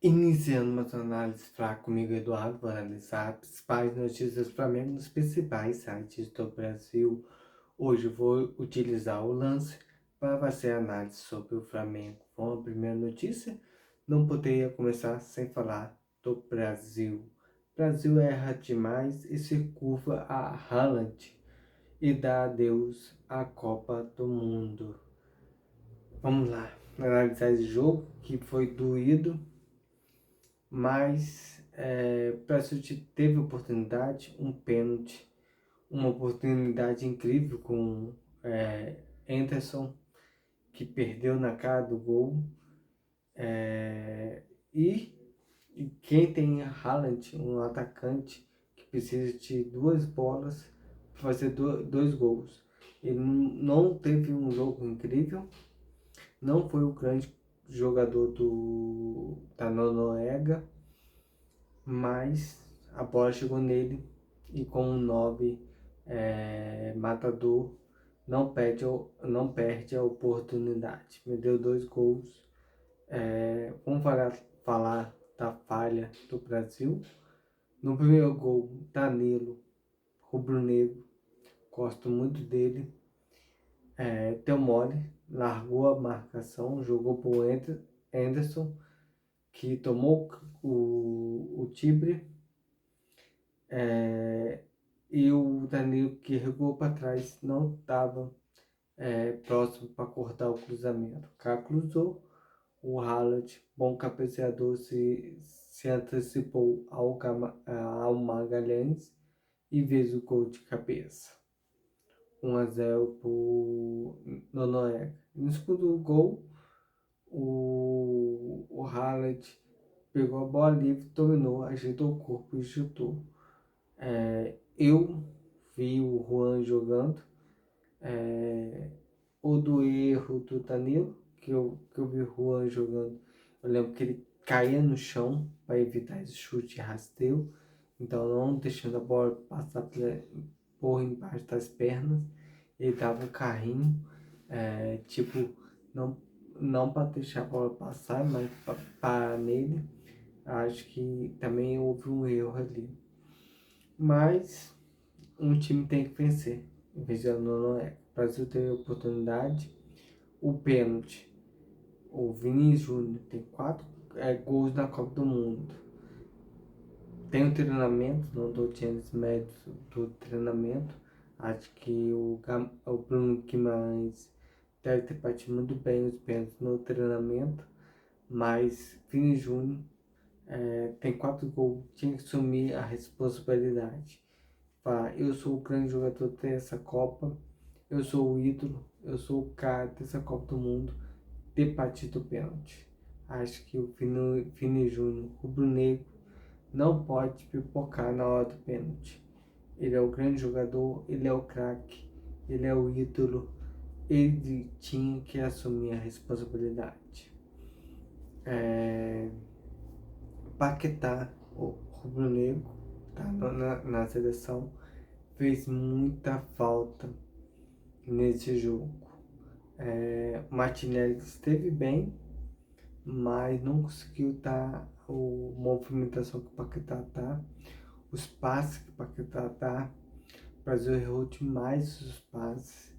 Iniciando uma análise fraca comigo, Eduardo, vou analisar as principais notícias do Flamengo nos principais sites do Brasil. Hoje vou utilizar o lance para fazer análise sobre o Flamengo. Bom, a primeira notícia, não poderia começar sem falar do Brasil. O Brasil erra demais e se curva a Haaland e dá adeus à Copa do Mundo. Vamos lá, analisar esse jogo que foi doído, mas o Brasil teve oportunidade, um pênalti, uma oportunidade incrível com Anderson, que perdeu na cara do gol. E quem tem Haaland, um atacante que precisa de duas bolas para fazer dois gols. Ele não teve um jogo incrível, não foi o grande jogador da Noruega, mas a bola chegou nele e com um 9 matador não perde a oportunidade. Me deu dois gols. Vamos falar da falha do Brasil. No primeiro gol, Danilo, rubro-negro, gosto muito dele. Deu mole, largou a marcação, jogou para o Anderson, que tomou o Tibre. E o Danilo, que recuou para trás, não estava próximo para cortar o cruzamento. O cara cruzou, o Haaland, bom cabeceador, se antecipou ao Magalhães e fez o gol de cabeça. 1-0 para o Noruega. No segundo gol, o Haaland pegou a bola livre, dominou, ajeitou o corpo e chutou. Eu vi o Juan jogando, o do erro do Danilo, que eu vi o Juan jogando. Eu lembro que ele caía no chão para evitar esse chute rasteiro, então não deixando a bola passar por embaixo das pernas. Ele dava um carrinho, tipo, não para deixar a bola passar, mas para parar nele. Acho que também houve um erro ali. Mas um time tem que vencer. Vencendo não é. O Brasil teve a oportunidade. O pênalti. O Vinícius Júnior tem 4 gols na Copa do Mundo. Tem um treinamento, não dou times médios do treinamento. Acho que o Bruno Guimarães deve ter batido muito bem os pênaltis no treinamento. Mas Vinícius Júnior tem 4 gols, tinha que assumir a responsabilidade. Eu sou o grande jogador dessa Copa, eu sou o ídolo, eu sou o cara dessa Copa do Mundo, ter batido o pênalti. Acho que o Vini Júnior, rubro-negro, não pode pipocar na hora do pênalti. Ele é o grande jogador, ele é o craque, ele é o ídolo, ele tinha que assumir a responsabilidade. Paquetá, o rubro-negro, tá na seleção, fez muita falta nesse jogo. O Martinelli esteve bem, mas não conseguiu dar a movimentação que o Paquetá tá, os passes que o Paquetá tá. O Brasil errou demais os passes,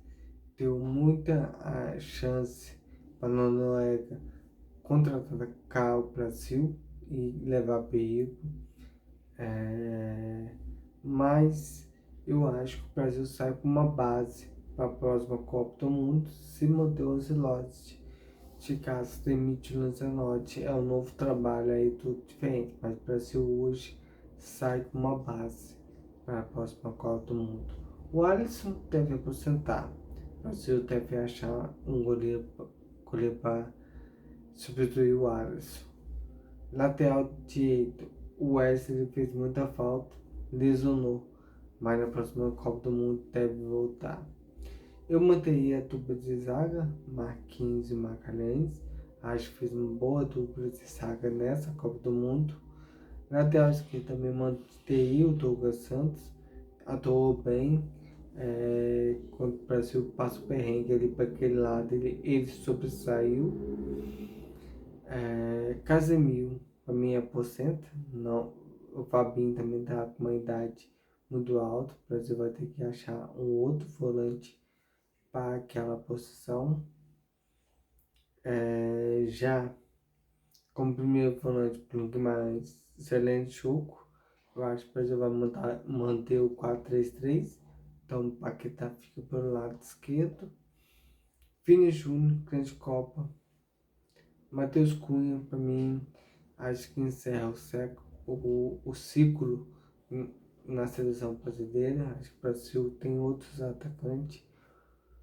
deu muita chance para a Noruega contra-atacar o Brasil e levar perigo. Mas eu acho que o Brasil sai com uma base para a próxima Copa do Mundo se manter o Ancelotti. De caso demite o Ancelotti, é um novo trabalho aí, tudo diferente. Mas o Brasil hoje sai com uma base para a próxima Copa do Mundo. O Alisson deve aposentar. O Brasil deve achar um goleiro para substituir o Alisson. Lateral direito, o Wesley fez muita falta, lesionou, mas na próxima Copa do Mundo deve voltar. Eu manteria a dupla de zaga, Marquinhos e Magalhães. Acho que fez uma boa dupla de zaga nessa Copa do Mundo. Lateral esquerdo também manteria o Douglas Santos, atuou bem. Quando o Brasil passa o perrengue ali para aquele lado, ele sobressaiu. Casemiro Para mim aposenta. Não, o Fabinho também tá com uma idade muito alta. O Brasil vai ter que achar um outro volante para aquela posição. Já como primeiro volante para Guimarães, excelente Chuco. Eu acho que o Brasil vai manter o 4-3-3. Então o Paquetá fica pelo lado esquerdo. Vini Júnior, grande Copa. Matheus Cunha, para mim, acho que encerra o ciclo na seleção brasileira. Acho que o Brasil tem outros atacantes.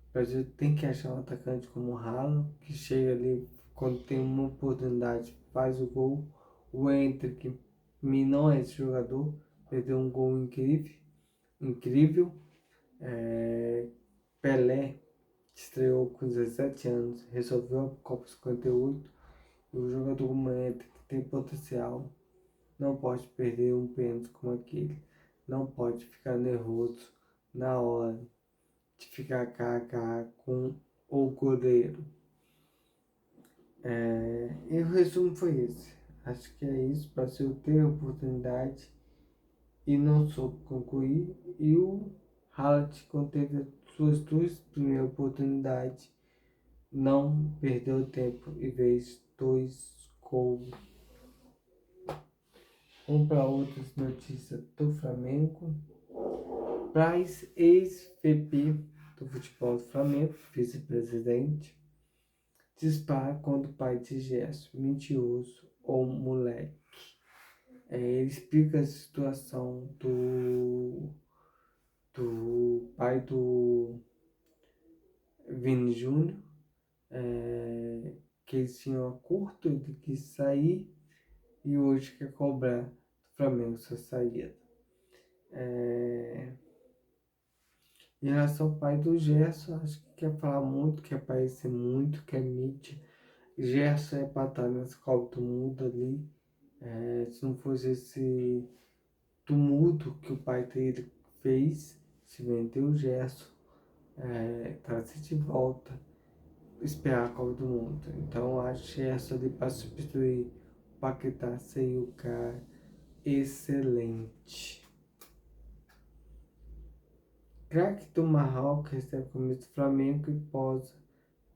O Brasil tem que achar um atacante como o Haaland, que chega ali quando tem uma oportunidade, faz o gol. O Hendrick, que mim não é esse jogador, perdeu um gol incrível. Pelé estreou com 17 anos, resolveu a Copa 58. E o jogador como Hendrick, que tem potencial, não pode perder um pênalti como aquele. Não pode ficar nervoso na hora de ficar cara a cara com o goleiro. E o resumo foi esse. Acho que é isso. Para se eu ter a oportunidade e não soube concluir. E o Haaland, quando teve as suas duas primeiras oportunidades, não perdeu tempo e fez 2 gols. Vamos para outras notícias do Flamengo. Praz, ex-VP do futebol do Flamengo, vice-presidente, dispara contra o pai de Gerson, mentiroso ou moleque. Ele explica a situação do pai do Vini Júnior, que eles tinham um acordo, ele quis sair e hoje quer cobrar do Flamengo sua saída. Em relação ao pai do Gerson, acho que quer falar muito, quer aparecer muito, quer mídia. Gerson é pra estar nessa Copa do Mundo ali. Se não fosse esse tumulto que o pai dele fez, se vendeu o Gerson, trazer de volta, esperar a Copa do Mundo. Então acho que Gerson ali para substituir o Paquetá seria o cara excelente. Craque do Marrocos recebe a camisa do Flamengo e posa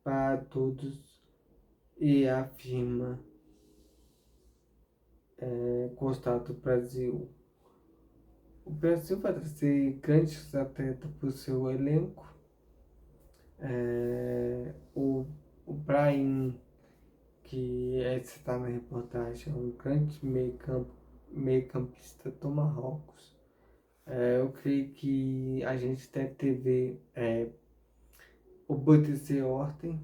para todos e afirma gostar do Brasil. O Brasil vai trazer grandes atletas para o seu elenco. O Brahim, que está na reportagem, é um grande meio-campista do Marrocos. Eu creio que a gente deve ver obedecer ordem.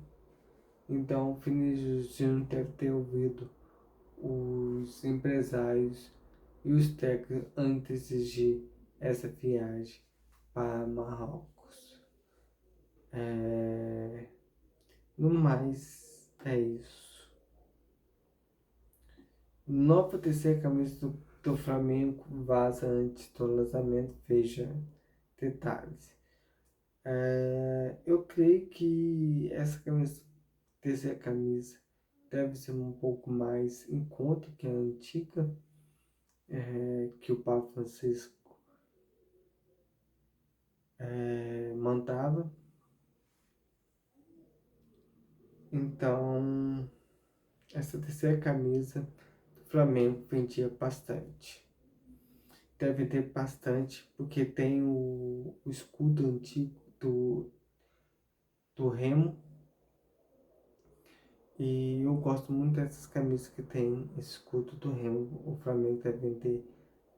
Então o Vinícius Júnior deve ter ouvido os empresários e os técnicos antes de exigir essa viagem para Marrocos. No mais, é isso. Nova terceira camisa do Flamengo vaza antes do lançamento. Veja detalhes. Eu creio que essa terceira camisa deve ser um pouco mais em conta que a antiga, que o Papa Francisco mandava. Então, essa terceira camisa do Flamengo vendia bastante. Deve ter bastante, porque tem o escudo antigo do Remo. E eu gosto muito dessas camisas que tem esse escudo do Remo. O Flamengo deve vender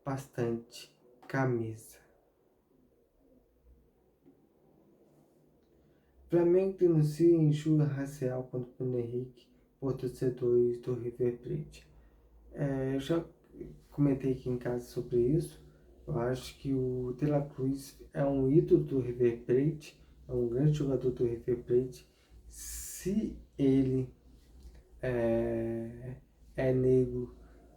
bastante camisa. Flamengo denuncia injúria racial contra o Bruno Henrique por torcedores do River Plate. Eu já comentei aqui em casa sobre isso. Eu acho que o De La Cruz é um ídolo do River Plate, é um grande jogador do River Plate. Se ele é negro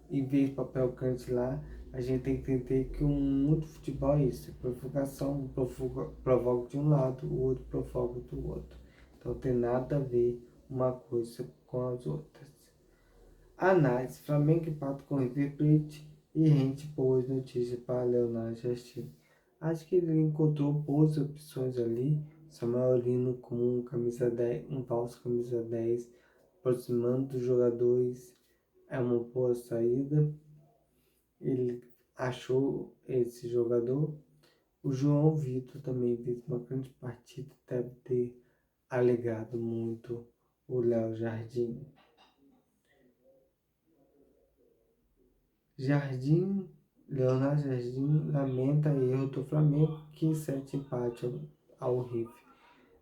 e vê papel cante lá, a gente tem que entender que o mundo do futebol é isso, provocação, um provoca de um lado, o outro provoca do outro. Então tem nada a ver uma coisa com as outras. Análise: Flamengo empata com o River Plate e rende boas notícias para Leonardo Jardim. Acho que ele encontrou boas opções ali. Samuel Lino com um camisa 10, um falso camisa 10, aproximando dos jogadores, é uma boa saída. Ele achou esse jogador. O João Vitor também fez uma grande partida, deve ter alegrado muito o Léo Jardim. Jardim, Leonardo Jardim lamenta erro do Flamengo que sente empate ao River.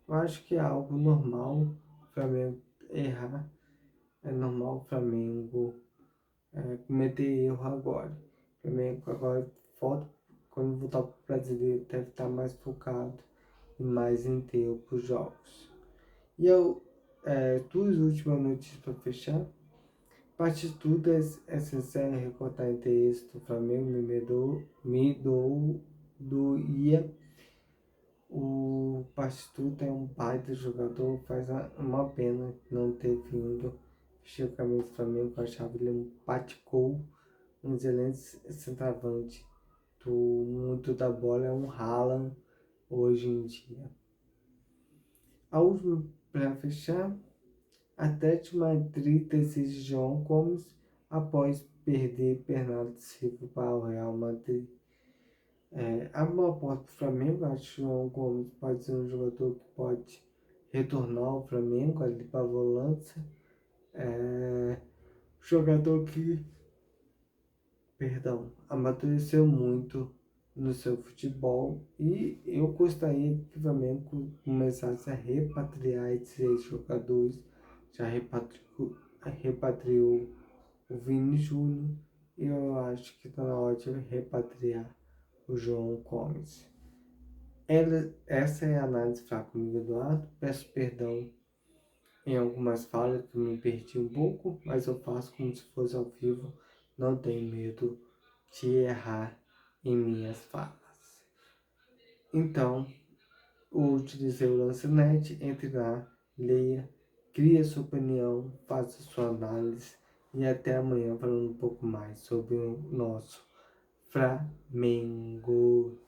Eu acho que é algo normal o Flamengo errar. É normal o Flamengo cometer erro agora. O Flamengo agora volta, quando voltar para o brasileiro, deve estar mais focado e mais inteiro para os jogos. E duas últimas notícias para fechar. Parte de tudo é sincero recortar interesse do Flamengo, doía. O Pastuta é um baita jogador, faz uma pena não ter vindo vestir o camisa do Flamengo. Eu achava ele um paticou, um excelente centroavante. Do mundo da bola é um Haaland hoje em dia. A última para fechar, Atlético Madrid decide João Gomes após perder Bernardo Silva para o Real Madrid. Abre uma porta para o Flamengo. Acho que o João Gomes pode ser um jogador que pode retornar ao Flamengo ali para a volância. Jogador que, perdão, amadureceu muito no seu futebol e eu gostaria que o Flamengo começasse a repatriar esses jogadores. Já repatriou o Vini Júnior e eu acho que está na hora de repatriar o João Gomes. Essa é a análise fraca comigo, Eduardo. Peço perdão em algumas falas que me perdi um pouco, mas eu faço como se fosse ao vivo. Não tenho medo de errar em minhas falas. Então, utilizei o Lancenet, entre lá, leia, crie sua opinião, faça sua análise e até amanhã falando um pouco mais sobre o nosso Flamengo.